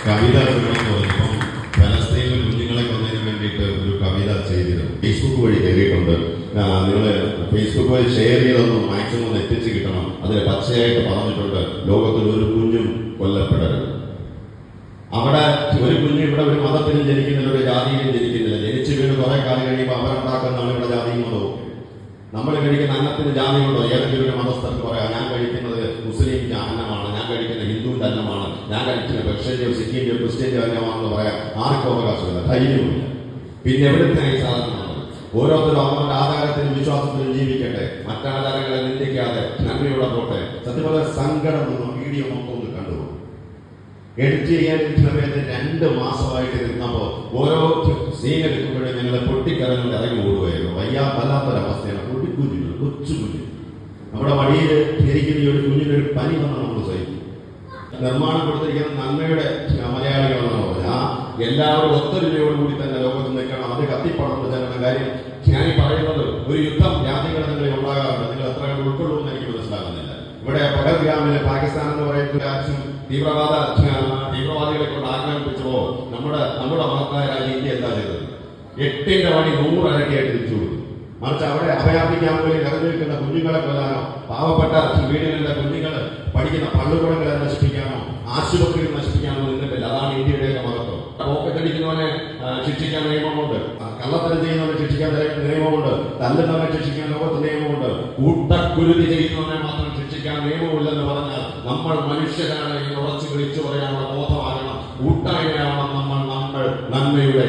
കവിത പറഞ്ഞപ്പം ഫലസ്തീനിൽ കുഞ്ഞുങ്ങളെ കൊന്നതിന് വേണ്ടിയിട്ട് ഒരു കവിത ചെയ്തിരുന്നു. ഫേസ്ബുക്ക് വഴി കയറിയിട്ടുണ്ട്. നിങ്ങൾ ഫേസ്ബുക്ക് വഴി ഷെയർ ചെയ്തൊന്നും മാക്സിമം എത്തിച്ച് കിട്ടണം. അതിൽ പച്ചയായിട്ട് പറഞ്ഞിട്ടുണ്ട്, ലോകത്തിൽ ഒരു കുഞ്ഞും കൊല്ലപ്പെടരുത്. അവിടെ ഒരു കുഞ്ഞു ഇവിടെ ഒരു മതത്തിലും ജനിക്കുന്നില്ല, ഒരു ജാതിയിലും ജനിക്കുന്നില്ല. ജനിച്ചു വീണ് കുറെ കാലം കഴിയുമ്പോൾ അവരുണ്ടാക്കുന്നതാണ് ഇവിടെ ജാതിയും മതവും. നമ്മൾ കഴിക്കുന്ന അന്നത്തിന് ജാതിയുണ്ടോ? ഏതെങ്കിലും ഒരു മതസ്ഥർക്ക് പറയാം, ഞാൻ കഴിക്കുന്നത് മുസ്ലിം അന്നമാണ്, ഞാൻ കഴിക്കുന്ന ഹിന്ദുവിന്റെ അന്നമാണ്, ഞാൻ കഴിക്കുന്ന പെർഷ്യന്റെയോ സിക്കിന്റെയോ ക്രിസ്ത്യന്റെയോ അന്നമാണെന്ന് പറയാൻ ആർക്കും അവകാശമില്ല, ധൈര്യമില്ല. പിന്നെ എവിടുത്തെ ഈ സാധനമാണ്? ഓരോരുത്തരും അവരുടെ ആചാരത്തിനും വിശ്വാസത്തിനും ജീവിക്കട്ടെ, മറ്റാചാരങ്ങളെ നിന്ദിക്കാതെ നന്മയുടെ പോട്ടെ. സത്യം പറഞ്ഞ സങ്കടം വീഡിയോ മൊത്തം ഒന്ന് കണ്ടുപോകും. എഡിറ്റ് ചെയ്യാൻ സമയത്ത് 2 മാസമായിട്ട് ഇരുന്നപ്പോൾ ഓരോ സീൻ എടുക്കുമ്പോഴും ഞങ്ങളെ പൊട്ടിക്കരങ്ങൾ ഇറങ്ങി ഓടുകയായിരുന്നു. വല്ലാത്തൊരവസ്ഥയാണ്. പൊട്ടിക്കുഞ്ഞുങ്ങൾ, കൊച്ചു കുഞ്ഞു നമ്മുടെ വഴിയിൽ ഇരിക്കുന്ന ഈ ഒരു കുഞ്ഞിനൊരു പനി വന്ന് നമ്മൾ സഹിക്കും. നിർമ്മാണം കൊടുത്തിരിക്കുന്ന നന്മയുടെ മലയാളികളെന്നാണ് പറഞ്ഞാൽ എല്ലാവരും ഒത്തൊരുമയോടുകൂടി തന്നെ ലോകത്ത് നിൽക്കണം. അത് കത്തിപ്പടർന്ന് ചെല്ലുന്ന കാര്യം ഞാൻ പറയുന്നത്, ഒരു യുദ്ധം രാജ്യഘടനകളിൽ ഉണ്ടാകാറുണ്ട്. നിങ്ങൾ എത്ര ഉൾക്കൊള്ളുമെന്ന് എനിക്ക് മനസ്സിലാകുന്നില്ല. ഇവിടെ പഹൽഗാമിലെ പാകിസ്ഥാൻ എന്ന് പറയുന്ന രാജ്യം തീവ്രവാദികളെ കൊണ്ട് ആക്രമിപ്പിച്ചോ നമ്മുടെ മഹത്തായ രാജ്യം ഇന്ത്യ എന്താ ചെയ്തത്? 8ന്റെ പണി 100 ഇരട്ടിയായിട്ട് തിരിച്ചു കൊടുത്തു. മറിച്ച് അവിടെ അഭയാർത്ഥി ക്യാമ്പുകളിൽ നിറഞ്ഞു നിൽക്കുന്ന കുഞ്ഞുങ്ങളെ കൊല്ലാനോ, പാവപ്പെട്ട വീടുകളിലെ കുഞ്ഞുങ്ങൾ പഠിക്കുന്ന പള്ളിക്കൂടങ്ങളെ നശിപ്പിക്കാനോ, ആശുപത്രികൾ നശിപ്പിക്കാനോ നിന്നിട്ടില്ല. അതാണ് ഇന്ത്യയുടെ മഹത്വം. പോക്കറ്റടിക്കുന്നവനെ ശിക്ഷിക്കാൻ നിയമമുണ്ട്, കള്ളത്തരം ചെയ്യുന്നവനെ ശിക്ഷിക്കാൻ നിയമമുണ്ട്, തല്ലുന്നവനെ ശിക്ഷിക്കാൻ ലോകത്ത് നിയമമുണ്ട്, കൂട്ടക്കുരുതി ചെയ്യുന്നവനെ മാത്രം ശിക്ഷിക്കാൻ നിയമമില്ലെന്ന് പറഞ്ഞാൽ നമ്മൾ മനുഷ്യരാണ് എന്ന് ഉറച്ചു വിളിച്ചു പറയാനുള്ള ബോധമാകണം. കൂട്ടായ്മയാവണം നമ്മൾ നന്മയുടെ